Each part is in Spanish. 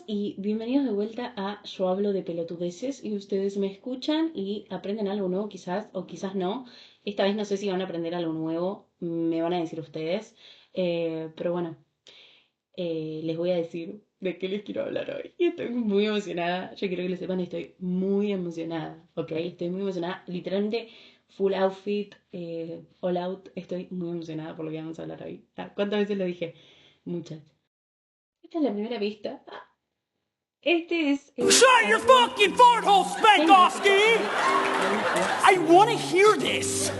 y bienvenidos de vuelta a Yo hablo de pelotudeces y ustedes me escuchan y aprenden algo nuevo quizás o quizás no. Esta vez no sé si van a aprender algo nuevo, me van a decir ustedes. Pero bueno, les voy a decir de qué les quiero hablar hoy. Y estoy muy emocionada, yo quiero que lo sepan, estoy muy emocionada, ¿ok? Estoy muy emocionada, literalmente full outfit, all out, estoy muy emocionada por lo que vamos a hablar hoy. ¿Cuántas veces lo dije? Muchas. Esta es la primera pista. Este es el Shut your fucking fart hole, Spankowski! I wanna hear this.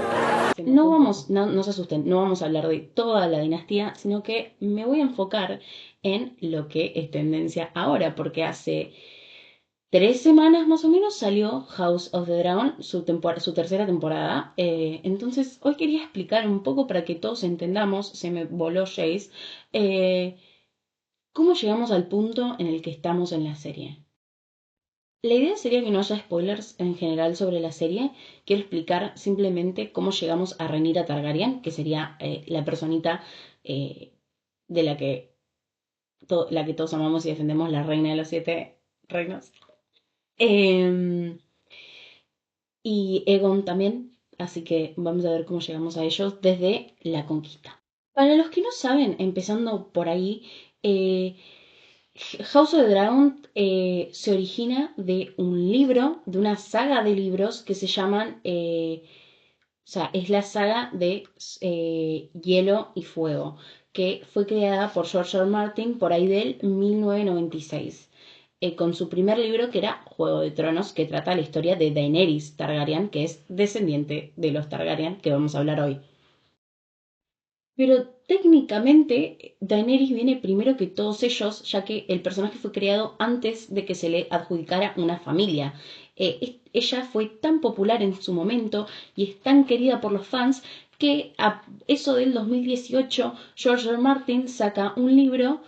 No se asusten, no vamos a hablar de toda la dinastía, sino que me voy a enfocar en lo que es tendencia ahora, porque hace 3 semanas más o menos salió House of the Dragon, su tercera temporada. Entonces, hoy quería explicar un poco para que todos entendamos, se me voló Jace, cómo llegamos al punto en el que estamos en la serie. La idea sería que no haya spoilers en general sobre la serie. Quiero explicar simplemente cómo llegamos a Rhaenyra Targaryen, que sería la personita de la que todos amamos y defendemos, la reina de los 7 reinos. Eh, y Aegon también, así que vamos a ver cómo llegamos a ellos desde la conquista. Para los que no saben, empezando por ahí, eh, House of the Dragon se origina de un libro, de una saga de libros que se llaman, o sea, es la saga de Hielo y Fuego, que fue creada por George R. R. Martin por ahí del 1996, con su primer libro que era Juego de Tronos, que trata la historia de Daenerys Targaryen, que es descendiente de los Targaryen, que vamos a hablar hoy. Pero técnicamente Daenerys viene primero que todos ellos, ya que el personaje fue creado antes de que se le adjudicara una familia. Ella fue tan popular en su momento y es tan querida por los fans que a eso del 2018 George R. R. Martin saca un libro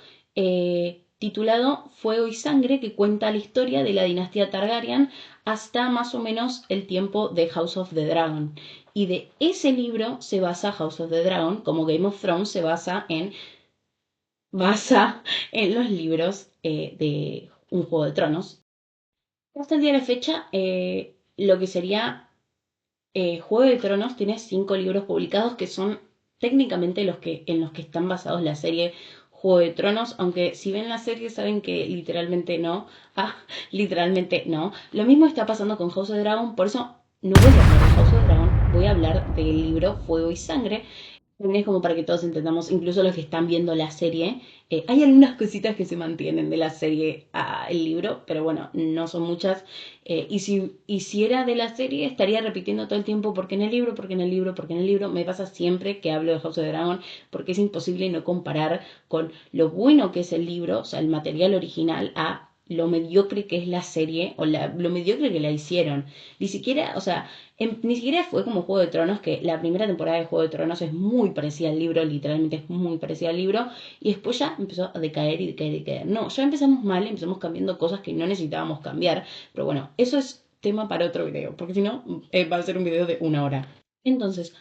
titulado Fuego y Sangre, que cuenta la historia de la dinastía Targaryen hasta más o menos el tiempo de House of the Dragon. Y de ese libro se basa House of the Dragon, como Game of Thrones se basa en los libros de Un Juego de Tronos. Hasta el día de la fecha, lo que sería Juego de Tronos tiene 5 libros publicados que son técnicamente en los que están basados la serie Juego de Tronos, aunque si ven la serie saben que literalmente no. Literalmente no. Lo mismo está pasando con House of the Dragon, por eso no voy a hablar de House of the Dragon, voy a hablar del libro Fuego y Sangre. También es como para que todos entendamos, incluso los que están viendo la serie. Hay algunas cositas que se mantienen de la serie al libro, pero bueno, no son muchas. Y si era de la serie, estaría repitiendo todo el tiempo porque en el libro, porque en el libro, porque en el libro. Me pasa siempre que hablo de House of the Dragon, porque es imposible no comparar con lo bueno que es el libro, o sea, el material original, a lo mediocre que es la serie o lo mediocre que la hicieron. Ni siquiera, o sea, ni siquiera fue como Juego de Tronos, que la primera temporada de Juego de Tronos es muy parecida al libro, literalmente es muy parecida al libro, y después ya empezó a decaer y decaer y decaer. No, ya empezamos mal, empezamos cambiando cosas que no necesitábamos cambiar, pero bueno, eso es tema para otro video, porque si no, va a ser un video de 1 hora. Entonces,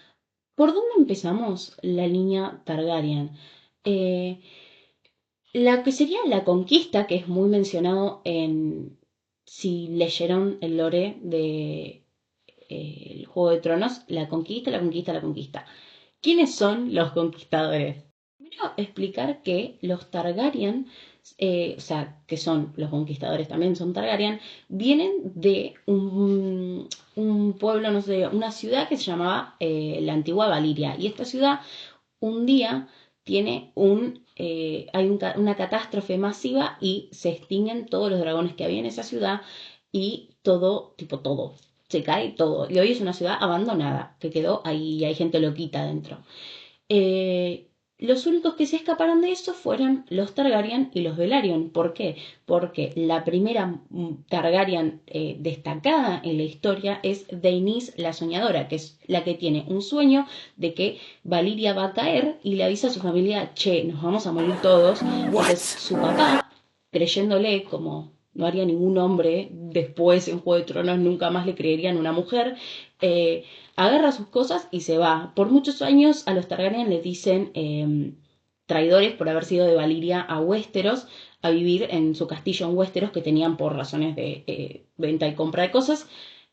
¿por dónde empezamos la línea Targaryen? Eh, la que sería la conquista, que es muy mencionado en, si leyeron el lore de el Juego de Tronos, la conquista, la conquista, la conquista. ¿Quiénes son los conquistadores? Primero explicar que los Targaryen, o sea, que son los conquistadores también son Targaryen, vienen de un pueblo, no sé, una ciudad que se llamaba la antigua Valiria. Y esta ciudad un día tiene una catástrofe masiva y se extinguen todos los dragones que había en esa ciudad y todo, tipo todo, se cae todo. Y hoy es una ciudad abandonada que quedó ahí y hay gente loquita dentro. Los únicos que se escaparon de eso fueron los Targaryen y los Velaryon. ¿Por qué? Porque la primera Targaryen destacada en la historia es Daenerys la Soñadora, que es la que tiene un sueño de que Valiria va a caer y le avisa a su familia, che, nos vamos a morir todos. Entonces su papá, creyéndole como no haría ningún hombre después en Juego de Tronos, nunca más le creerían una mujer, agarra sus cosas y se va. Por muchos años a los Targaryen les dicen traidores por haber sido de Valiria a Westeros, a vivir en su castillo en Westeros que tenían por razones de venta y compra de cosas.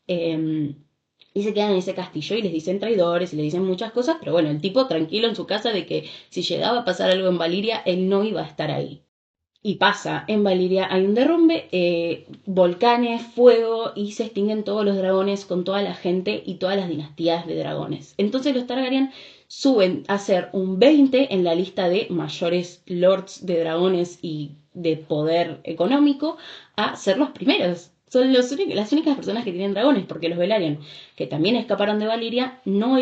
Y se quedan en ese castillo y les dicen traidores y les dicen muchas cosas, pero bueno, el tipo tranquilo en su casa de que si llegaba a pasar algo en Valiria, él no iba a estar ahí. Y pasa, en Valiria hay un derrumbe, volcanes, fuego, y se extinguen todos los dragones con toda la gente y todas las dinastías de dragones. Entonces los Targaryen suben a ser un 20 en la lista de mayores lords de dragones y de poder económico a ser los primeros. Son las únicas personas que tienen dragones, porque los Velaryon, que también escaparon de Valiria, no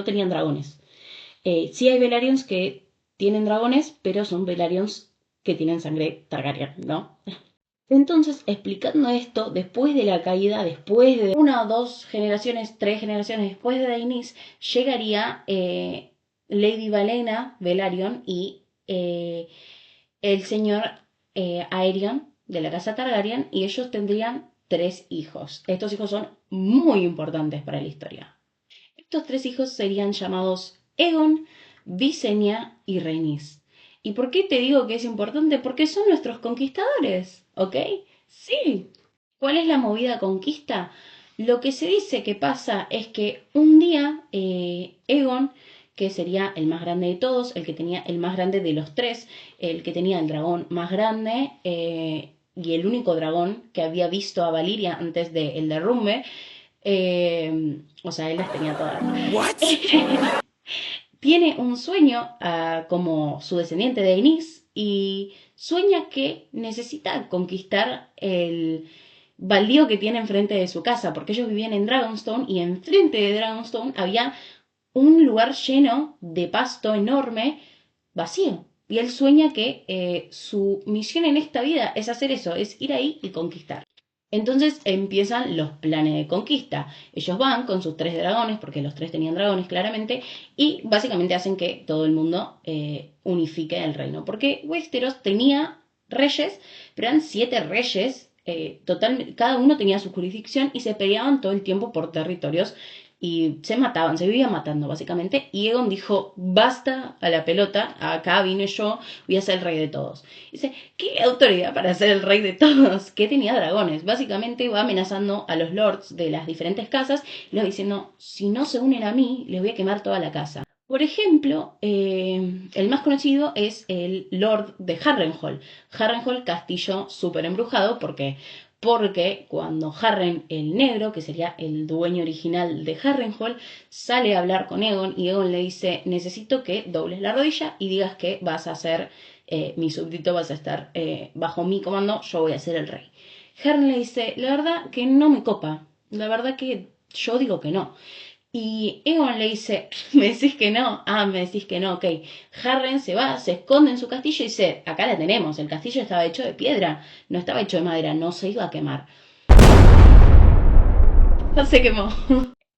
tenían dragones. Sí hay Velaryons que tienen dragones, pero son Velaryons que tienen sangre Targaryen, ¿no? Entonces, explicando esto, después de la caída, después de una o dos generaciones, 3 generaciones después de Daenerys, llegaría Lady Valena Velaryon y el señor Aerion de la casa Targaryen, y ellos tendrían 3 hijos. Estos hijos son muy importantes para la historia. Estos 3 hijos serían llamados Aegon, Visenya y Rhaenys. ¿Y por qué te digo que es importante? Porque son nuestros conquistadores, ¿ok? Sí. ¿Cuál es la movida conquista? Lo que se dice que pasa es que un día Aegon, que sería el más grande de todos, el que tenía el más grande de los 3, el que tenía el dragón más grande y el único dragón que había visto a Valiria antes del derrumbe, o sea, él las tenía todas. What? Tiene un sueño como su descendiente de Daenerys y sueña que necesita conquistar el baldío que tiene enfrente de su casa, porque ellos vivían en Dragonstone y enfrente de Dragonstone había un lugar lleno de pasto enorme, vacío. Y él sueña que su misión en esta vida es hacer eso, es ir ahí y conquistar. Entonces empiezan los planes de conquista. Ellos van con sus 3 dragones, porque los 3 tenían dragones claramente, y básicamente hacen que todo el mundo unifique el reino. Porque Westeros tenía reyes, pero eran 7 reyes, cada uno tenía su jurisdicción y se peleaban todo el tiempo por territorios y se mataban, se vivían matando básicamente. Y Aegon dijo, basta a la pelota, acá vine yo, voy a ser el rey de todos. Dice, ¿qué autoridad para ser el rey de todos? Que tenía dragones. Básicamente va amenazando a los lords de las diferentes casas y los diciendo, si no se unen a mí, les voy a quemar toda la casa. Por ejemplo, el más conocido es el Lord de Harrenhal. Harrenhal, castillo súper embrujado, porque cuando Harren el Negro, que sería el dueño original de Harrenhal, sale a hablar con Aegon y Aegon le dice, necesito que dobles la rodilla y digas que vas a ser mi súbdito, vas a estar bajo mi comando, yo voy a ser el rey. Harren le dice, la verdad que no me copa, la verdad que yo digo que no. Y Aegon le dice, ¿me decís que no? Ah, me decís que no, ok. Harren se va, se esconde en su castillo y dice, acá la tenemos, el castillo estaba hecho de piedra, no estaba hecho de madera, no se iba a quemar. No se quemó.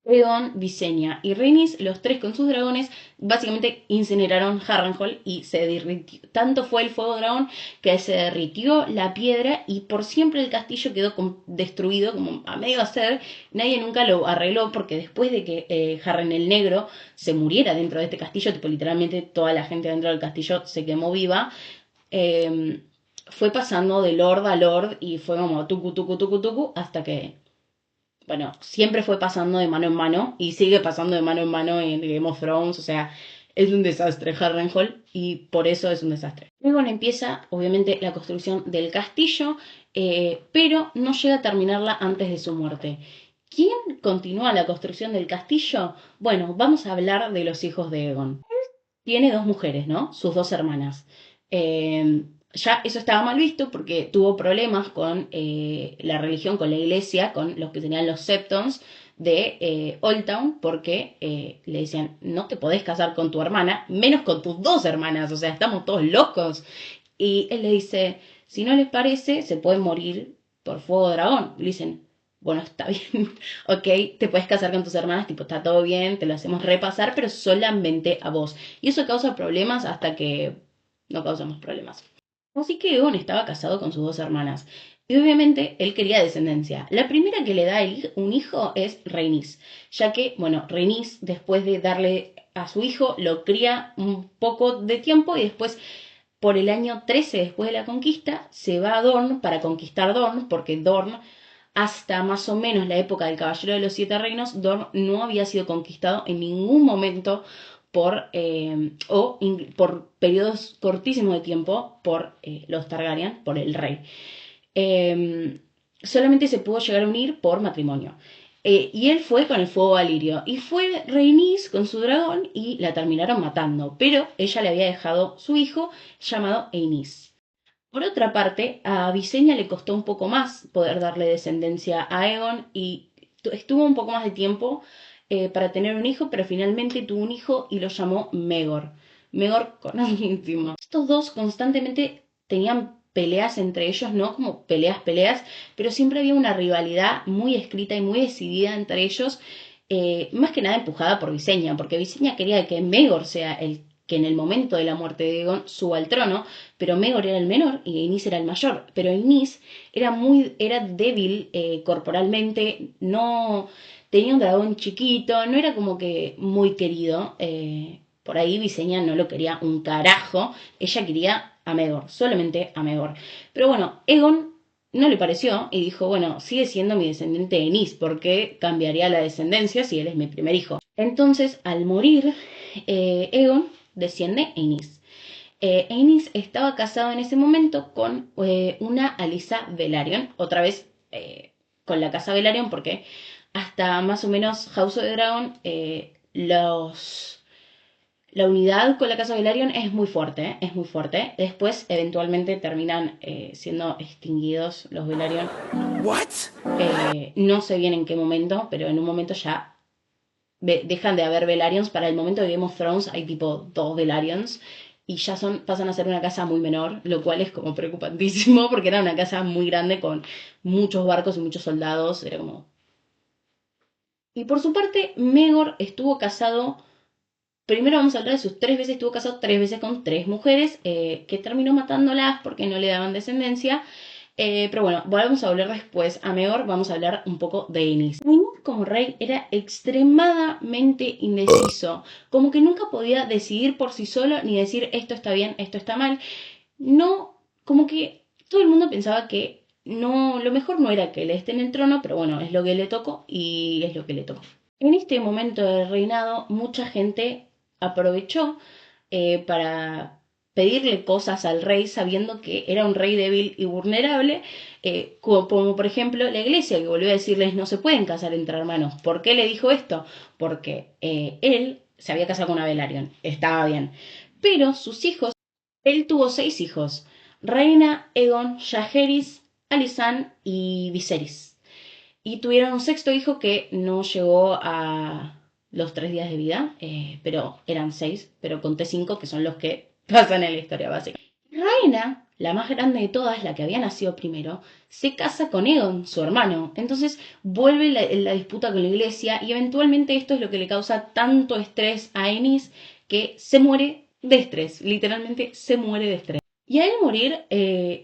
Aegon, Visenya y Rhaenys, los 3 con sus dragones, básicamente incineraron Harrenhal y se derritió. Tanto fue el fuego dragón que se derritió la piedra y por siempre el castillo quedó destruido, como a medio hacer. Nadie nunca lo arregló porque después de que Harren el Negro se muriera dentro de este castillo, tipo literalmente toda la gente dentro del castillo se quemó viva, fue pasando de lord a lord y fue como tucu, tucu, tucu, tucu, hasta que bueno, siempre fue pasando de mano en mano y sigue pasando de mano en mano en Game of Thrones, o sea, es un desastre Harrenhal y por eso es un desastre. Luego empieza, obviamente, la construcción del castillo, pero no llega a terminarla antes de su muerte. ¿Quién continúa la construcción del castillo? Bueno, vamos a hablar de los hijos de Aegon. Tiene 2 mujeres, ¿no? Sus 2 hermanas. Ya eso estaba mal visto porque tuvo problemas con la religión, con la iglesia, con los que tenían los septons de Old Town, porque le decían, no te podés casar con tu hermana, menos con tus 2 hermanas, o sea, estamos todos locos. Y él le dice, si no les parece, se puede morir por fuego de dragón. Le dicen, bueno, está bien, ok, te puedes casar con tus hermanas, tipo, está todo bien, te lo hacemos repasar, pero solamente a vos. Y eso causa problemas hasta que no causamos problemas. Así que Egon estaba casado con sus 2 hermanas. Y obviamente él quería descendencia. La primera que le da un hijo es Rhaenys, ya que, bueno, Rhaenys después de darle a su hijo lo cría un poco de tiempo y después por el año 13 después de la conquista, se va a Dorne para conquistar Dorne, porque Dorne, hasta más o menos la época del Caballero de los Siete Reinos, Dorne no había sido conquistado en ningún momento por periodos cortísimos de tiempo por los Targaryen, por el rey. Solamente se pudo llegar a unir por matrimonio. Y él fue con el fuego valirio. Y fue Rhaenys con su dragón y la terminaron matando. Pero ella le había dejado su hijo llamado Aenys. Por otra parte, a Visenya le costó un poco más poder darle descendencia a Aegon y estuvo un poco más de tiempo para tener un hijo, pero finalmente tuvo un hijo y lo llamó Megor. Megor conocidísimo. Estos dos constantemente tenían peleas entre ellos, no como peleas, pero siempre había una rivalidad muy escrita y muy decidida entre ellos, más que nada empujada por Visenya, porque Visenya quería que Megor sea el que en el momento de la muerte de Aegon suba al trono, pero Megor era el menor y Aenys era el mayor. Pero Aenys era débil corporalmente, no tenía un dragón chiquito, no era como que muy querido. Por ahí Visenya no lo quería un carajo, ella quería a Megor, solamente a Megor. Pero bueno, Aegon no le pareció y dijo, bueno, sigue siendo mi descendiente de Aenys, porque cambiaría la descendencia si él es mi primer hijo. Entonces, al morir Aegon, desciende Aenys. Aenys estaba casado en ese momento con una Alyssa Velaryon, otra vez con la casa Velaryon, porque hasta más o menos House of the Dragon la unidad con la casa Velaryon es muy fuerte, es muy fuerte. Después, eventualmente, terminan siendo extinguidos los Velaryon. What? No sé bien en qué momento, pero en un momento ya dejan de haber Velaryons. Para el momento de Game of Thrones hay tipo 2 Velaryons. Y ya pasan a ser una casa muy menor, lo cual es como preocupantísimo, porque era una casa muy grande con muchos barcos y muchos soldados. Era como... Y por su parte, Megor estuvo casado. Primero vamos a hablar de sus 3 veces. Estuvo casado 3 veces con 3 mujeres, que terminó matándolas porque no le daban descendencia. Pero bueno, vamos a hablar después a Megor. Vamos a hablar un poco de Aenys. Aenys como rey era extremadamente indeciso. Como que nunca podía decidir por sí solo ni decir esto está bien, esto está mal. No, como que todo el mundo pensaba que no, lo mejor no era que él esté en el trono, pero bueno, es lo que le tocó y es lo que le tocó. En este momento del reinado, mucha gente aprovechó para pedirle cosas al rey sabiendo que era un rey débil y vulnerable, como por ejemplo la iglesia, que volvió a decirles no se pueden casar entre hermanos. ¿Por qué le dijo esto? Porque él se había casado con una Velaryon, estaba bien, pero sus hijos, él tuvo 6 hijos: Reina, Aegon, Jaehaerys, Alysanne y Viserys. Y tuvieron un sexto hijo que no llegó a los 3 días de vida, pero eran 6, pero conté 5 que son los que pasan en la historia básica. Rhaena, la más grande de todas, la que había nacido primero, se casa con Aegon, su hermano. Entonces vuelve la disputa con la iglesia y eventualmente esto es lo que le causa tanto estrés a Aenys, que se muere de estrés, literalmente se muere de estrés. Y al morir,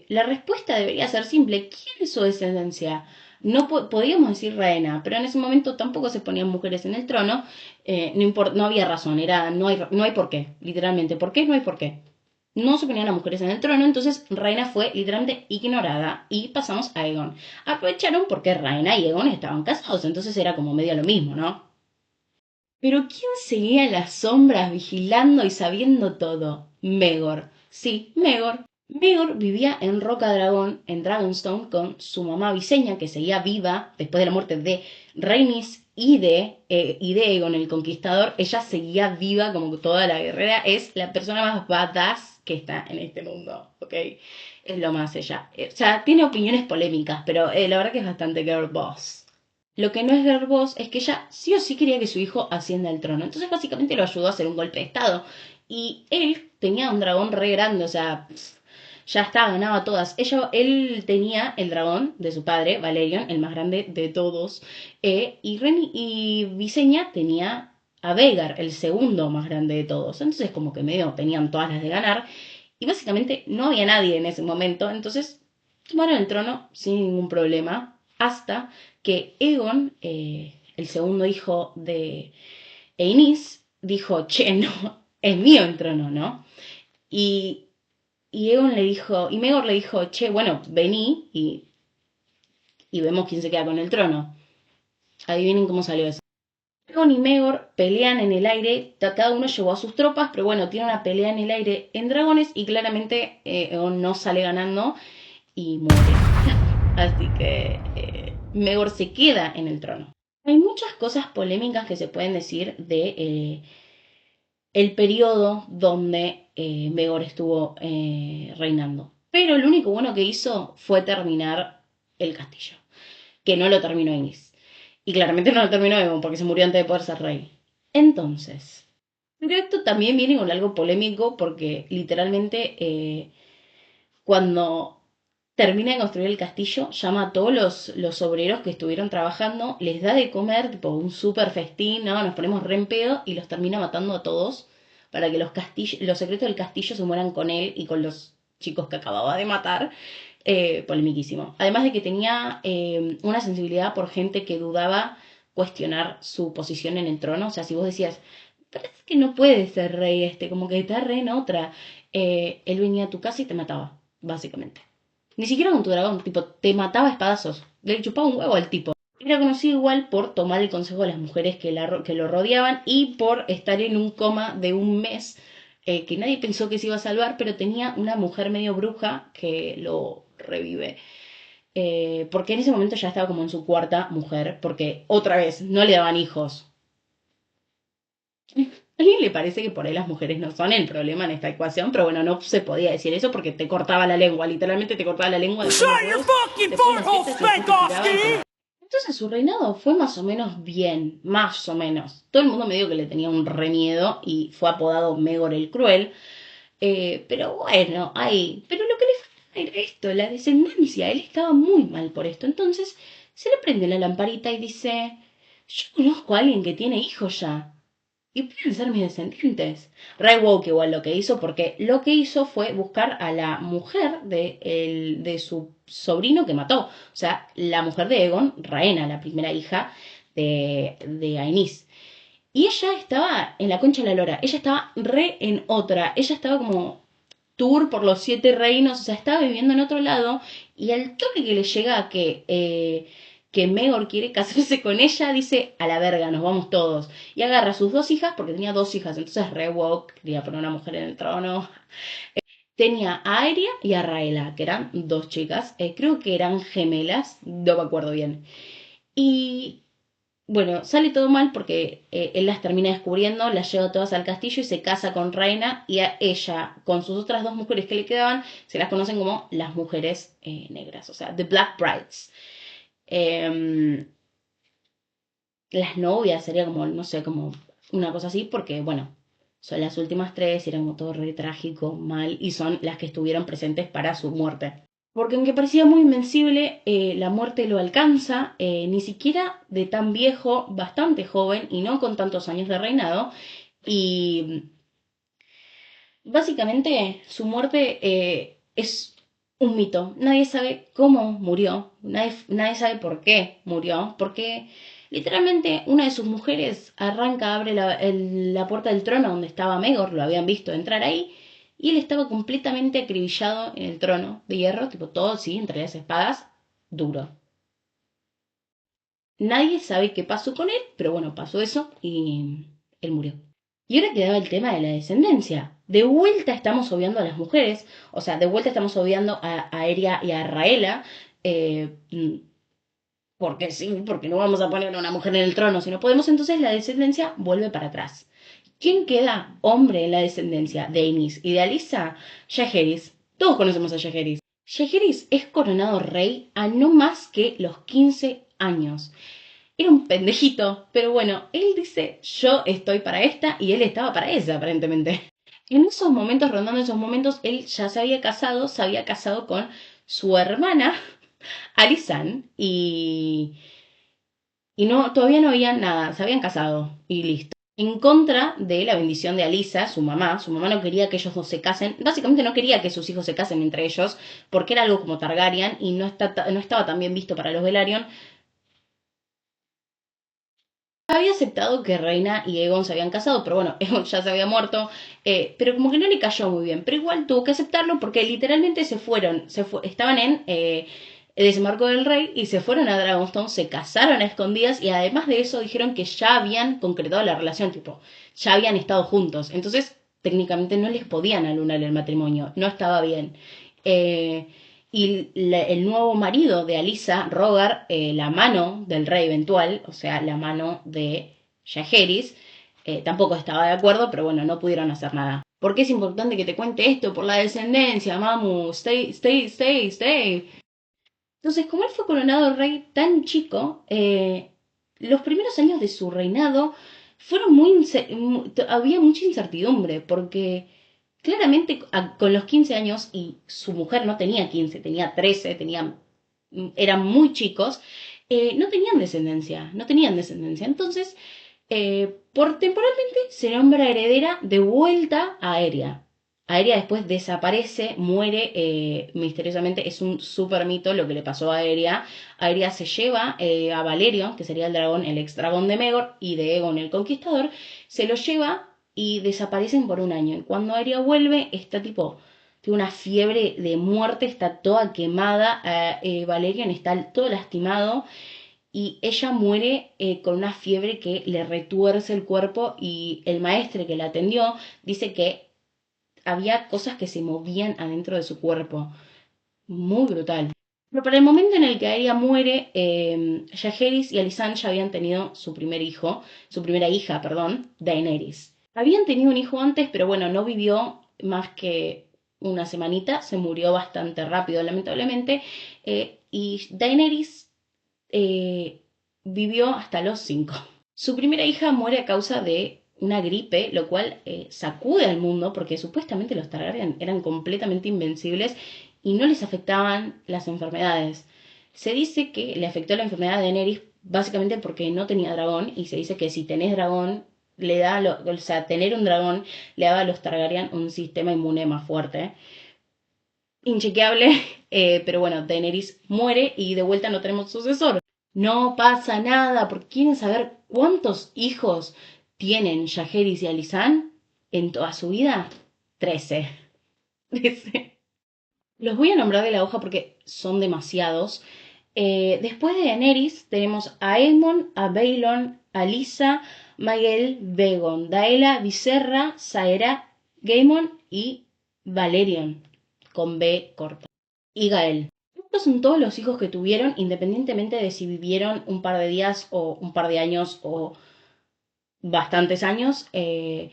la respuesta debería ser simple. ¿Quién es su descendencia? No podíamos decir Rhaena, pero en ese momento tampoco se ponían mujeres en el trono. No había razón, no hay por qué, literalmente. ¿Por qué? No hay por qué. No se ponían a mujeres en el trono, entonces Rhaena fue literalmente ignorada y pasamos a Aegon. Aprovecharon porque Rhaena y Aegon estaban casados, entonces era como medio lo mismo, ¿no? Pero ¿quién seguía en las sombras vigilando y sabiendo todo? Megor. Sí, Megor. Megor vivía en Roca Dragón, en Dragonstone, con su mamá Visenya, que seguía viva después de la muerte de Rhaenys y de Aegon el Conquistador. Ella seguía viva como toda la guerrera. Es la persona más badass que está en este mundo, ¿ok? Es lo más ella. O sea, tiene opiniones polémicas, pero la verdad que es bastante girl boss. Lo que no es girl boss es que ella sí o sí quería que su hijo ascienda al trono. Entonces básicamente lo ayudó a hacer un golpe de estado. Y él tenía un dragón re grande, o sea, ya está, ganaba todas. Él tenía el dragón de su padre, Valerion, el más grande de todos. Y Visenya tenía a Vhagar, el segundo más grande de todos. Entonces como que medio tenían todas las de ganar. Y básicamente no había nadie en ese momento. Entonces tomaron el trono sin ningún problema. Hasta que Aegon, el segundo hijo de Aenys, dijo, che, no, es mío el trono, ¿no? Y Y Maegor le dijo, che, bueno, vení y vemos quién se queda con el trono. Adivinen cómo salió eso. Aegon y Maegor pelean en el aire, cada uno llevó a sus tropas, pero bueno, tiene una pelea en el aire en dragones y claramente Aegon no sale ganando y muere. Así que Maegor se queda en el trono. Hay muchas cosas polémicas que se pueden decir de el periodo donde Maegor estuvo reinando. Pero lo único bueno que hizo fue terminar el castillo, que no lo terminó Innis. Y claramente no lo terminó Aegon porque se murió antes de poder ser rey. Entonces, pero esto también viene con algo polémico porque literalmente cuando termina de construir el castillo, llama a todos los obreros que estuvieron trabajando, les da de comer, tipo un super festín, ¿no? Nos ponemos re en pedo y los termina matando a todos para que los secretos del castillo se mueran con él y con los chicos que acababa de matar. Polemiquísimo. Además de que tenía una sensibilidad por gente que dudaba cuestionar su posición en el trono. O sea, si vos decías, parece que no puede ser rey como que está re en otra, él venía a tu casa y te mataba, básicamente. Ni siquiera con tu dragón, tipo, te mataba a espadazos. Le chupaba un huevo al tipo. Era conocido igual por tomar el consejo de las mujeres que lo rodeaban y por estar en un coma de un mes que nadie pensó que se iba a salvar, pero tenía una mujer medio bruja que lo revive. Porque en ese momento ya estaba como en su cuarta mujer, porque otra vez no le daban hijos. ¿A alguien le parece que por ahí las mujeres no son el problema en esta ecuación? Pero bueno, no se podía decir eso porque te cortaba la lengua, literalmente te cortaba la lengua, después los Shut your huevos, fucking después las fart hole, tetas y después te tiraba y Spankovsky! entonces su reinado fue más o menos bien, más o menos. Todo el mundo me dijo que le tenía un remiedo y fue apodado Megor el Cruel. Pero bueno, pero lo que le faltaba era esto, la descendencia. Él estaba muy mal por esto. Entonces se le prende la lamparita y dice, yo conozco a alguien que tiene hijos ya. Y pueden ser mis descendientes. Ray woke igual lo que hizo, porque lo que hizo fue buscar a la mujer de su sobrino que mató. O sea, la mujer de Egon, Rhaena, la primera hija de Aenys. Y ella estaba en la concha de la lora. Ella estaba re en otra. Ella estaba como tour por los 7 reinos. O sea, estaba viviendo en otro lado. Y al toque que le llega que Maegor quiere casarse con ella, dice, a la verga, nos vamos todos. Y agarra a sus 2 hijas, porque tenía 2 hijas. Entonces re woke, quería poner una mujer en el trono. Tenía a Aeria y a Raela, que eran 2 chicas. Creo que eran gemelas, no me acuerdo bien. Y bueno, sale todo mal porque él las termina descubriendo, las lleva todas al castillo y se casa con Reina y a ella, con sus otras 2 mujeres que le quedaban, se las conocen como las mujeres negras, o sea, The Black Brides. Em, las novias sería como, no sé, como una cosa así, porque bueno, son las últimas 3 y era como todo re trágico, mal, y son las que estuvieron presentes para su muerte. Porque aunque parecía muy invencible, la muerte lo alcanza, ni siquiera de tan viejo, bastante joven y no con tantos años de reinado. Y básicamente su muerte es un mito. Nadie sabe cómo murió, nadie sabe por qué murió, porque literalmente una de sus mujeres arranca, abre la puerta del trono donde estaba Megor, lo habían visto entrar ahí, y él estaba completamente acribillado en el trono de hierro, tipo todo, sí, entre las espadas, duro. Nadie sabe qué pasó con él, pero bueno, pasó eso y él murió. Y ahora quedaba el tema de la descendencia. De vuelta estamos obviando a las mujeres, o sea, de vuelta estamos obviando a Aeria y a Raela, porque sí, porque no vamos a poner a una mujer en el trono si no podemos, entonces la descendencia vuelve para atrás. ¿Quién queda hombre en la descendencia de Aenys y de Alyssa? Jaehaerys. Todos conocemos a Jaehaerys. Jaehaerys es coronado rey a no más que los 15 años. Era un pendejito, pero bueno, él dice, yo estoy para esta y él estaba para esa, aparentemente. En esos momentos, rondando esos momentos, él ya se había casado con su hermana, Alysanne, y no, todavía no habían nada, se habían casado y listo. En contra de la bendición de Alyssa, su mamá no quería que ellos dos se casen, básicamente no quería que sus hijos se casen entre ellos, porque era algo como Targaryen y no estaba tan bien visto para los Velaryon, Había aceptado que Reina y Aegon se habían casado, pero bueno, Aegon ya se había muerto, pero como que no le cayó muy bien. Pero igual tuvo que aceptarlo porque literalmente estaban en el desembarco del rey y se fueron a Dragonstone, se casaron a escondidas y además de eso dijeron que ya habían concretado la relación, tipo, ya habían estado juntos. Entonces, técnicamente no les podían anular el matrimonio, no estaba bien. Eh, el nuevo marido de Alisa, Rogar, la mano del rey eventual, o sea, la mano de Jaehaerys, tampoco estaba de acuerdo, pero bueno, no pudieron hacer nada. ¿Por qué es importante que te cuente esto? Por la descendencia, mamu, stay, stay, stay, stay. Entonces, como él fue coronado rey tan chico, los primeros años de su reinado fueron había mucha incertidumbre, porque claramente con los 15 años, y su mujer no tenía 15, tenía 13, eran muy chicos, no tenían descendencia, no tenían descendencia. Entonces, por temporalmente se nombra heredera de vuelta a Aeria. Aeria después desaparece, muere misteriosamente. Es un super mito lo que le pasó a Aeria. Aeria se lleva a Valerion, que sería el dragón, el ex dragón de Megor, y de Aegon el Conquistador, se lo lleva y desaparecen por un año. Y cuando Aeria vuelve, está tiene una fiebre de muerte, está toda quemada. Valerion está todo lastimado y ella muere con una fiebre que le retuerce el cuerpo y el maestre que la atendió dice que había cosas que se movían adentro de su cuerpo. Muy brutal. Pero para el momento en el que ella muere, Jaehaerys y Alysanne ya habían tenido su primer hijo, su primera hija, perdón, Daenerys. Habían tenido un hijo antes, pero bueno, no vivió más que una semanita, se murió bastante rápido, lamentablemente, y Daenerys vivió hasta los 5. Su primera hija muere a causa de una gripe, lo cual sacude al mundo porque supuestamente los Targaryen eran completamente invencibles y no les afectaban las enfermedades. Se dice que le afectó la enfermedad de Daenerys básicamente porque no tenía dragón y se dice que si tenés dragón, o sea, tener un dragón le daba a los Targaryen un sistema inmune más fuerte. Inchequeable, pero bueno, Daenerys muere y de vuelta no tenemos sucesor. No pasa nada, porque quieren saber cuántos hijos tienen Jaehaerys y Alysanne en toda su vida. 13. 13. Los voy a nombrar de la hoja porque son demasiados. Después de Daenerys tenemos a Aemon, a Baelon, a Lysa, Maegel, Begon, Daela, Viserra, Saera, Gaemon y Valerion, con B corta. Y Gael. Estos son todos los hijos que tuvieron, independientemente de si vivieron un par de días o un par de años o bastantes años. Y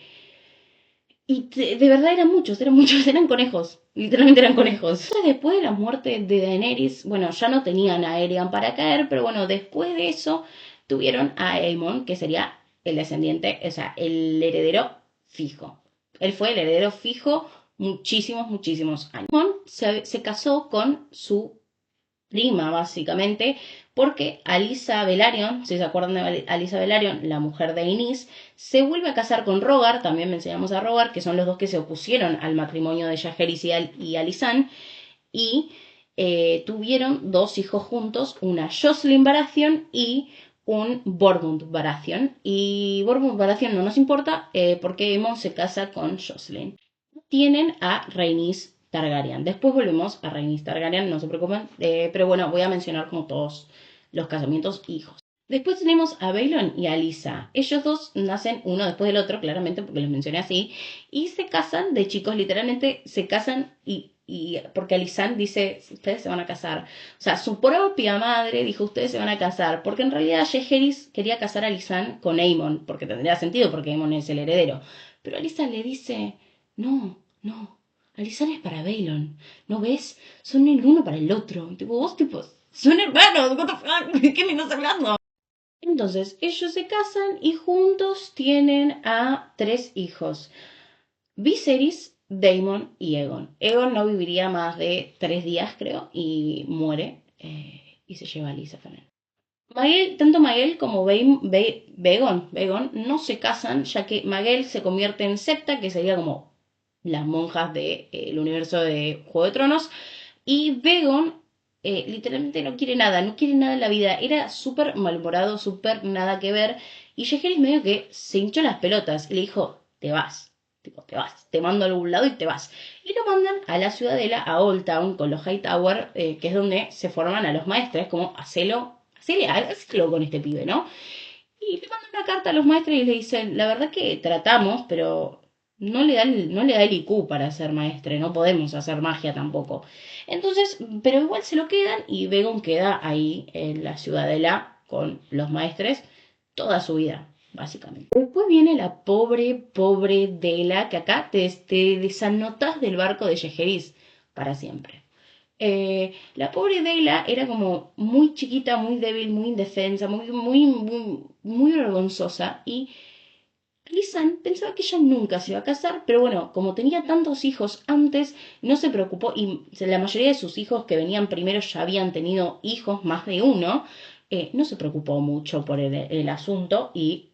de verdad eran muchos, eran conejos. Literalmente eran conejos. Entonces, después de la muerte de Daenerys, bueno, ya no tenían a Aerion para caer, pero bueno, después de eso tuvieron a Aemon, que sería el descendiente, o sea, el heredero fijo. Él fue el heredero fijo muchísimos, muchísimos años. Aemon se casó con su prima, básicamente, porque Alysa Velaryon, si se acuerdan de Alysa Velaryon, la mujer de Aenys, se vuelve a casar con Rogar, también mencionamos a Rogar, que son los dos que se opusieron al matrimonio de Jaehaerys y Alysanne, y tuvieron dos hijos juntos, una Jocelyn Baratheon y un Bormund Baratheon. Y Bormund Baratheon no nos importa porque Aemon se casa con Jocelyn. Tienen a Rhaenys Targaryen. Después volvemos a Rhaenys Targaryen, no se preocupen. Pero bueno, voy a mencionar como todos los casamientos hijos. Después tenemos a Baelon y a Lysa. Ellos dos nacen uno después del otro, claramente porque los mencioné así, y se casan de chicos, literalmente se casan y porque Alysanne dice, ustedes se van a casar. O sea, su propia madre dijo, ustedes se van a casar, porque en realidad Jaehaerys quería casar a Alysanne con Aemon, porque tendría sentido, porque Aemon es el heredero. Pero Alysanne le dice, no, no, Alysanne es para Baelon, ¿no ves? Son el uno para el otro. Y tipo, vos tipo, son hermanos, what the fuck, ¿de qué me estás hablando? Entonces, ellos se casan y juntos tienen a 3 hijos. Viserys, Daemon y Aegon. Aegon no viviría más de 3 días, creo, y muere. Y se lleva a Lysa también. Tanto Maegel como Begon no se casan, ya que Maegel se convierte en septa, que sería como las monjas del universo de Juego de Tronos, y Begon literalmente no quiere nada en la vida, era súper malhumorado, súper nada que ver, Y Jaehaerys medio que se hinchó las pelotas y le dijo, te vas. Tipo, te vas, te mando a algún lado y te vas. Y lo mandan a la ciudadela, a Old Town, con los Hightower, que es donde se forman a los maestres, como, hacelo con este pibe, ¿no? Y le mandan una carta a los maestros y le dicen, la verdad que tratamos, pero no le da el IQ para ser maestre, no podemos hacer magia tampoco. Entonces, pero igual se lo quedan y Begon queda ahí en la ciudadela con los maestres toda su vida, básicamente. Después viene la pobre, pobre Dela, que acá te desanotas del barco de Jaehaerys para siempre. La pobre Dela era como muy chiquita, muy débil, muy indefensa, muy vergonzosa. Y Lisan pensaba que ella nunca se iba a casar, pero bueno, como tenía tantos hijos antes, no se preocupó. Y la mayoría de sus hijos que venían primero ya habían tenido hijos, más de uno. No se preocupó mucho por el asunto y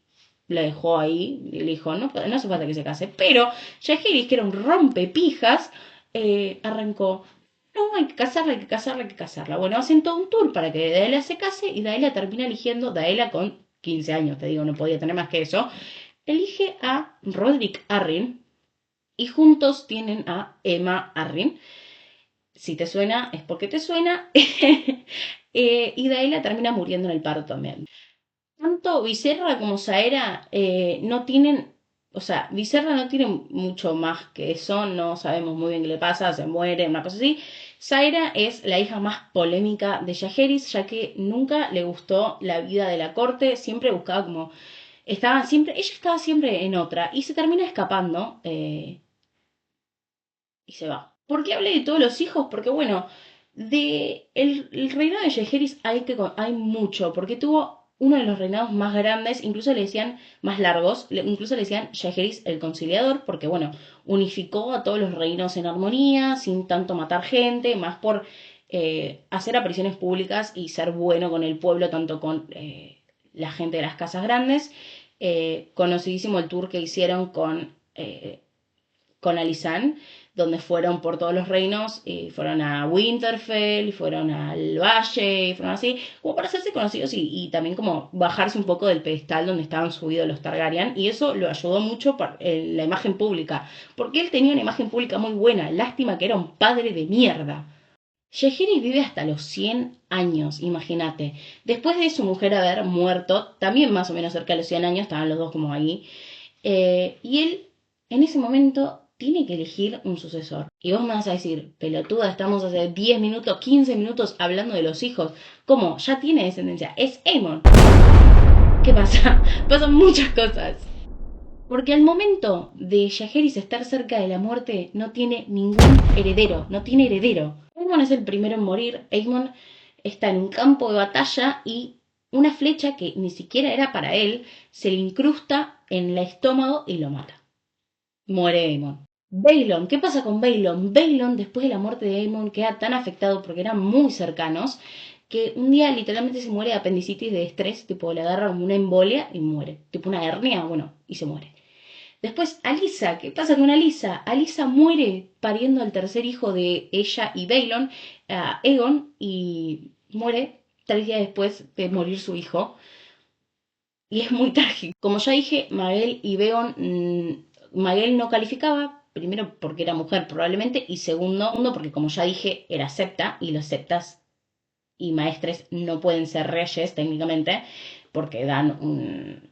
la dejó ahí y le dijo, no hace falta que se case. Pero Jaehaerys, que era un rompepijas, arrancó, no, hay que casarla, hay que casarla, hay que casarla. Bueno, hacen todo un tour para que Daela se case y Daela termina eligiendo, Daela con 15 años, te digo, no podía tener más que eso, elige a Roderick Arryn y juntos tienen a Emma Arryn. Si te suena, es porque te suena. Y Daela termina muriendo en el parto también. Tanto Viserra como Saera no tienen, o sea, Viserra no tiene mucho más que eso, no sabemos muy bien qué le pasa, se muere, una cosa así. Saera es la hija más polémica de Jaehaerys, ya que nunca le gustó la vida de la corte, siempre buscaba como, ella estaba siempre en otra y se termina escapando y se va. ¿Por qué hablé de todos los hijos? Porque bueno, el reinado de Jaehaerys hay mucho, porque tuvo uno de los reinados más grandes, incluso le decían más largos, incluso le decían Jaehaerys el conciliador, porque bueno, unificó a todos los reinos en armonía, sin tanto matar gente, más por hacer apariciones públicas y ser bueno con el pueblo, tanto con la gente de las casas grandes. Conocidísimo el tour que hicieron con Alysanne, donde fueron por todos los reinos, y fueron a Winterfell, y fueron al Valle, y fueron así, como para hacerse conocidos y también como bajarse un poco del pedestal donde estaban subidos los Targaryen, y eso lo ayudó mucho para la imagen pública, porque él tenía una imagen pública muy buena, lástima que era un padre de mierda. Jaehaerys vive hasta los 100 años, imagínate. Después de su mujer haber muerto, también más o menos cerca de los 100 años, estaban los dos como ahí, y él en ese momento tiene que elegir un sucesor. Y vos me vas a decir, pelotuda, estamos hace 10 minutos, 15 minutos hablando de los hijos. ¿Cómo? Ya tiene descendencia. Es Aemon. ¿Qué pasa? Pasan muchas cosas. Porque al momento de Jaehaerys estar cerca de la muerte, no tiene ningún heredero. No tiene heredero. Aemon es el primero en morir. Aemon está en un campo de batalla y una flecha que ni siquiera era para él se le incrusta en el estómago y lo mata. Muere Aemon. Baelon, ¿qué pasa con Baelon? Baelon, después de la muerte de Aemon, queda tan afectado porque eran muy cercanos que un día literalmente se muere de apendicitis de estrés, tipo le agarra como una embolia y muere, tipo una hernia, bueno, y se muere. Después Alysa, ¿qué pasa con Alysa? Alysa muere pariendo al tercer hijo de ella y Baelon, Aegon, y muere 3 días después de morir su hijo. Y es muy trágico. Como ya dije, Maegel y Begon, Maegel no calificaba, primero porque era mujer probablemente, y segundo porque como ya dije, era septa, y los septas y maestres no pueden ser reyes técnicamente, porque dan un...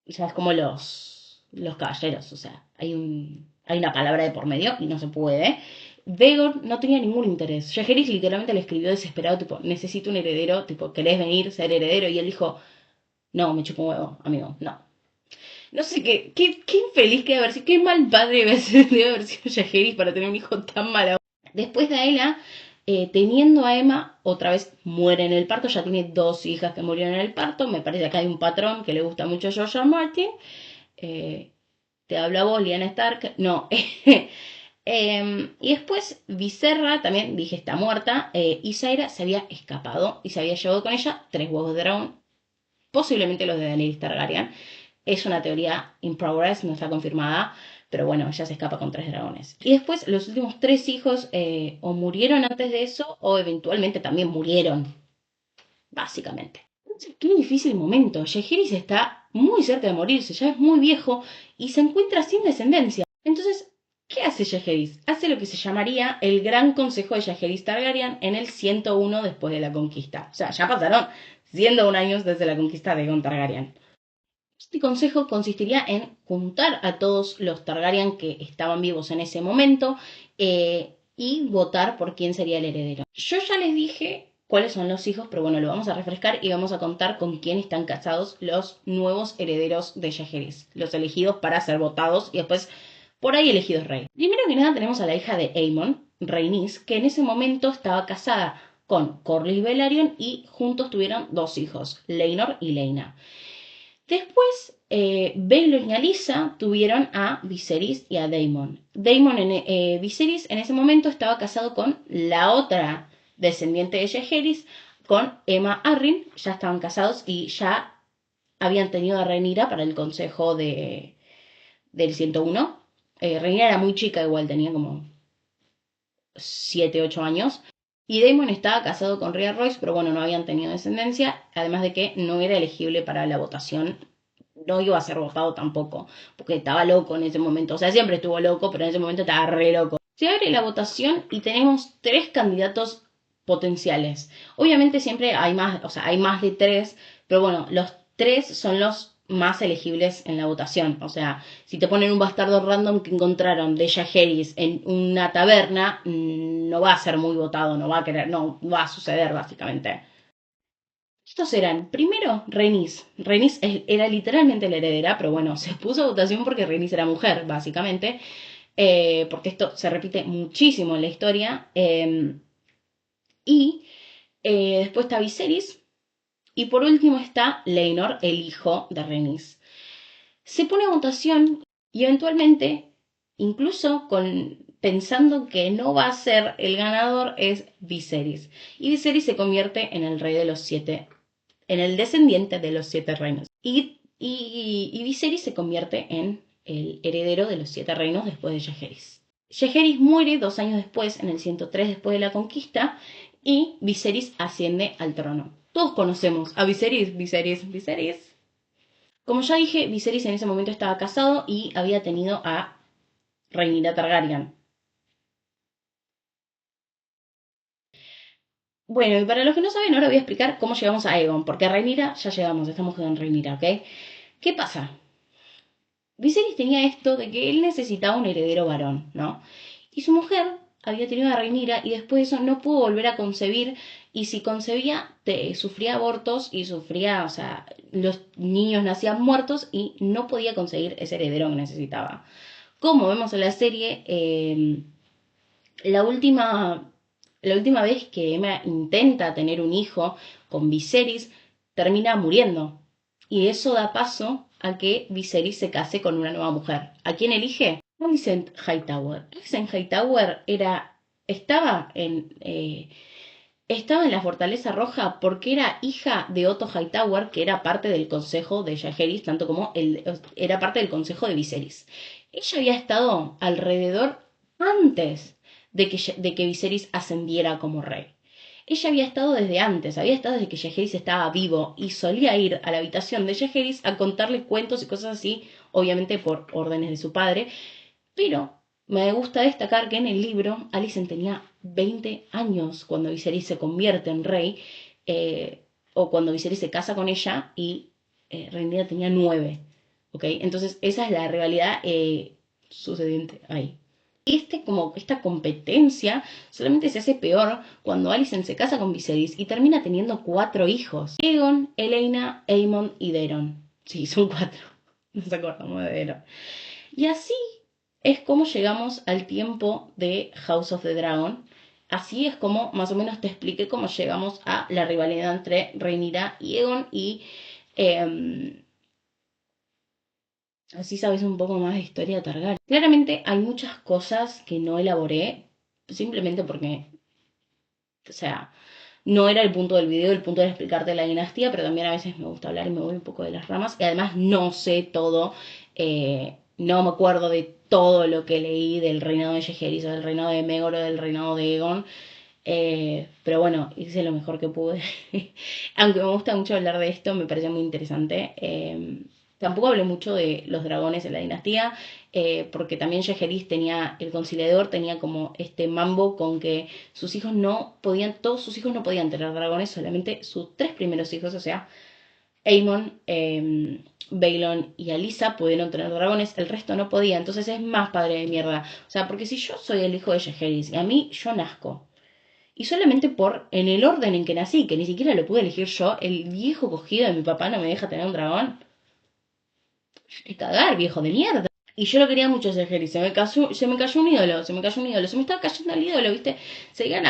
Ya es como los caballeros, o sea, hay una palabra de por medio y no se puede. Begon no tenía ningún interés. Jaehaerys literalmente le escribió desesperado, tipo, necesito un heredero, tipo, ¿querés venir, ser heredero? Y él dijo, no, me chupo un huevo, amigo, no. No sé qué infeliz que debe haber sido, qué mal padre debe haber sido Jaehaerys para tener un hijo tan malo. Después Daela, teniendo a Emma, otra vez muere en el parto, ya tiene 2 hijas que murieron en el parto, me parece que acá hay un patrón que le gusta mucho a George R. R. Martin. Te habla vos, Lyanna Stark, no. Y después Viserra, también dije está muerta, y Zaira se había escapado y se había llevado con ella 3 huevos de dragón, posiblemente los de Daenerys Targaryen. Es una teoría in progress, no está confirmada, pero bueno, ella se escapa con 3 dragones. Y después los últimos 3 hijos o murieron antes de eso o eventualmente también murieron, básicamente. Qué difícil momento. Jaehaerys está muy cerca de morirse, ya es muy viejo y se encuentra sin descendencia. Entonces, ¿qué hace Jaehaerys? Hace lo que se llamaría el Gran Consejo de Jaehaerys Targaryen en el 101 después de la conquista. O sea, ya pasaron 101 años desde la conquista de Aegon Targaryen. Este consejo consistiría en juntar a todos los Targaryen que estaban vivos en ese momento y votar por quién sería el heredero. Yo ya les dije cuáles son los hijos, pero bueno, lo vamos a refrescar y vamos a contar con quién están casados los nuevos herederos de Jaehaerys, los elegidos para ser votados y después por ahí elegidos rey. Primero que nada tenemos a la hija de Aemon, Rhaenys, que en ese momento estaba casada con Corlys Velaryon y juntos tuvieron dos hijos, Laenor y Laena. Después, Baelor y Alyssa tuvieron a Viserys y a Daemon. Viserys en ese momento estaba casado con la otra descendiente de Jaehaerys, con Aemma Arryn. Ya estaban casados y ya habían tenido a Rhaenyra para el consejo del 101. Rhaenyra era muy chica igual, tenía como 7, 8 años. Y Daemon estaba casado con Rhea Royce, pero bueno, no habían tenido descendencia, además de que no era elegible para la votación, no iba a ser votado tampoco, porque estaba loco en ese momento, o sea, siempre estuvo loco, pero en ese momento estaba re loco. Se abre la votación y tenemos 3 candidatos potenciales. Obviamente siempre hay más, o sea, hay más de 3, pero bueno, los 3 son los más elegibles en la votación. O sea, si te ponen un bastardo random que encontraron de Jaehaerys en una taberna, no va a ser muy votado, no va a suceder básicamente. Estos eran, primero, Rhaenys. Rhaenys era literalmente la heredera, pero bueno, se puso a votación porque Rhaenys era mujer, básicamente. Porque esto se repite muchísimo en la historia. Y después está Viserys. Y por último está Laenor, el hijo de Rhaenys. Se pone a votación y eventualmente, incluso pensando que no va a ser el ganador, es Viserys. Y Viserys se convierte en el rey de los 7, en el descendiente de los 7 reinos. Y Viserys se convierte en el heredero de los 7 reinos después de Jaehaerys. Jaehaerys muere 2 años después, en el 103 después de la conquista, y Viserys asciende al trono. Todos conocemos a Viserys. Como ya dije, Viserys en ese momento estaba casado y había tenido a Rhaenyra Targaryen. Bueno, y para los que no saben, ahora voy a explicar cómo llegamos a Aegon, porque a Rhaenyra ya llegamos, estamos con Rhaenyra, ¿ok? ¿Qué pasa? Viserys tenía esto de que él necesitaba un heredero varón, ¿no? Y su mujer había tenido a Rhaenyra y después de eso no pudo volver a concebir y si concebía sufría abortos y sufría, o sea, los niños nacían muertos y no podía conseguir ese heredero que necesitaba. Como vemos en la serie, la última vez que Aemma intenta tener un hijo con Viserys termina muriendo y eso da paso a que Viserys se case con una nueva mujer. ¿A quién elige? Alicent Hightower. Alicent Hightower estaba en la Fortaleza Roja porque era hija de Otto Hightower, que era parte del consejo de Jaehaerys, tanto como era parte del consejo de Viserys. Ella había estado alrededor antes de que Viserys ascendiera como rey. Ella había estado desde antes, había estado desde que Jaehaerys estaba vivo y solía ir a la habitación de Jaehaerys a contarle cuentos y cosas así, obviamente por órdenes de su padre, pero me gusta destacar que en el libro Alicent tenía 20 años cuando Viserys se convierte en rey, o cuando Viserys se casa con ella y Rhaenyra tenía 9, ¿ok? Entonces esa es la rivalidad sucediente ahí. Esta competencia solamente se hace peor cuando Alicent se casa con Viserys y termina teniendo 4 hijos. Aegon, Elaena, Aemon y Daeron. Sí, son 4. Nos acordamos de Daeron. Y así es como llegamos al tiempo de House of the Dragon. Así es como más o menos te expliqué cómo llegamos a la rivalidad entre Rhaenyra y Aegon y así sabes un poco más de historia de Targaryen. Claramente hay muchas cosas que no elaboré simplemente porque, o sea, no era el punto del video, el punto era explicarte la dinastía, pero también a veces me gusta hablar y me voy un poco de las ramas. Y además no sé todo, no me acuerdo de todo lo que leí del reinado de Jaehaerys o del reinado de Maegor o del reinado de Aegon. Pero bueno, hice lo mejor que pude. Aunque me gusta mucho hablar de esto, me parece muy interesante. Tampoco hablé mucho de los dragones en la dinastía, porque también Jaehaerys tenía, el conciliador tenía como este mambo con que sus hijos no podían, todos sus hijos no podían tener dragones, solamente sus tres primeros hijos, o sea, Aemon, Balon y Alisa pudieron tener dragones, el resto no podía, entonces es más padre de mierda. O sea, porque si yo soy el hijo de Jaehaerys y a mí yo nazco, y solamente por, en el orden en que nací, que ni siquiera lo pude elegir yo, el viejo cogido de mi papá no me deja tener un dragón, que cagar, viejo de mierda. Y yo lo quería mucho ese Jerry, se me cayó un ídolo, se me cayó un ídolo, se me estaba cayendo el ídolo, ¿viste? Seguía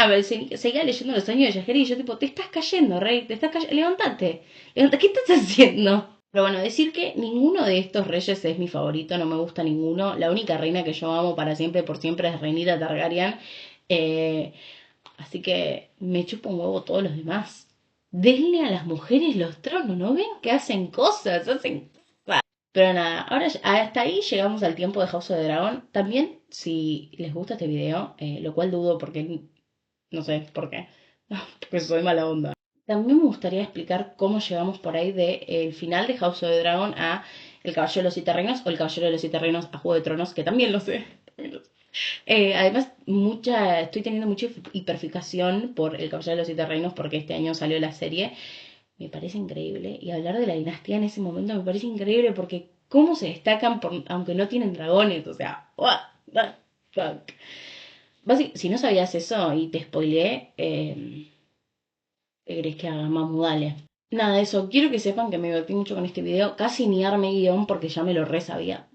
leyendo los años de Jerry y yo tipo, te estás cayendo, rey, te estás cayendo, levántate, levántate, ¿qué estás haciendo? Pero bueno, decir que ninguno de estos reyes es mi favorito, no me gusta ninguno. La única reina que yo amo para siempre, por siempre, es Rhaenyra Targaryen. Eh, Así que me chupo un huevo todos los demás. Denle a las mujeres los tronos, ¿no ven que hacen cosas? Hacen cosas. Pero nada, ahora hasta ahí llegamos al tiempo de House of the Dragon. También, si les gusta este video, lo cual dudo porque no sé por qué, porque soy mala onda. También me gustaría explicar cómo llegamos por ahí de el final de House of the Dragon a El Caballero de los Siete Reinos o El Caballero de los Siete Reinos a Juego de Tronos, que también lo sé. También lo sé. Además, estoy teniendo mucha hiperfijación por El Caballero de los Siete Reinos porque este año salió la serie. Me parece increíble. Y hablar de la dinastía en ese momento me parece increíble porque cómo se destacan aunque no tienen dragones. O sea, what the fuck. Si no sabías eso y te spoileé, ¿qué querés que haga? Mamudale. Nada, eso. Quiero que sepan que me divertí mucho con este video. Casi ni armé guión porque ya me lo re sabía.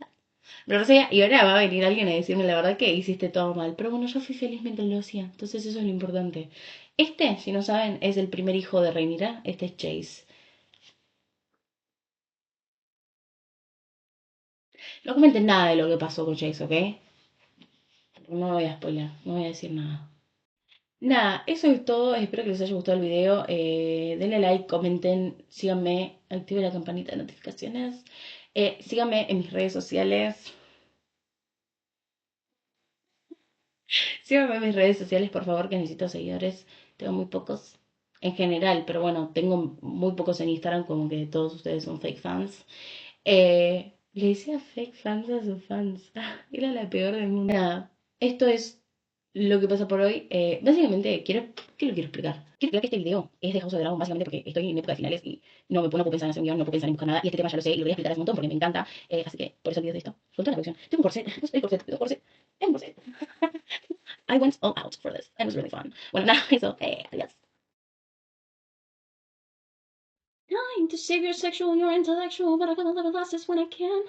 Lo resabía y ahora va a venir alguien a decirme la verdad que hiciste todo mal. Pero bueno, yo fui feliz mientras lo hacía. Entonces eso es lo importante. Este, si no saben, es el primer hijo de Rhaenyra. Este es Chase. No comenten nada de lo que pasó con Chase, ¿ok? No voy a spoiler. No voy a decir nada. Nada, eso es todo. Espero que les haya gustado el video. Denle like, comenten, síganme, activen la campanita de notificaciones. Síganme en mis redes sociales. Síganme en mis redes sociales, por favor, que necesito seguidores. Tengo muy pocos en general, pero bueno, tengo muy pocos en Instagram, como que todos ustedes son fake fans. Le decía fake fans a sus fans. Era la peor del mundo. Nada, esto es lo que pasa por hoy. Básicamente, ¿qué lo quiero explicar? Quiero explicar que este video es de House of the Dragon, básicamente porque estoy en época de finales y no puedo pensar en hacer un guión, no puedo pensar en buscar nada. Y este tema ya lo sé y lo voy a explicar hace un montón porque me encanta. Así que por eso el video de esto. Con toda la producción. Tengo un corset, estoy corset, tengo corset, tengo un corset. I went all out for this. And it was really fun. Bueno, nada, eso. Adiós. Trying to save your sexual and your intellectual, but I gotta live a last when I can.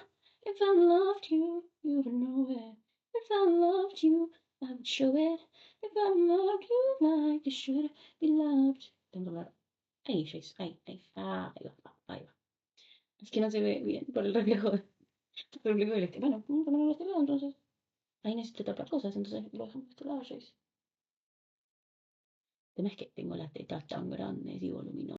If I loved you, you would know it. If I loved you, I would show it. If I loved you like you should be loved. Tengo que hablar. Ahí, Jace. Ahí va. Ahí va. Es que no se ve bien por el reflejo, el reflejo del este. Bueno, vamos a ponerlo de este lado entonces. Ahí necesito tapar cosas, entonces lo dejamos de este lado, Jace. El tema es que tengo las tetas tan grandes y voluminosas.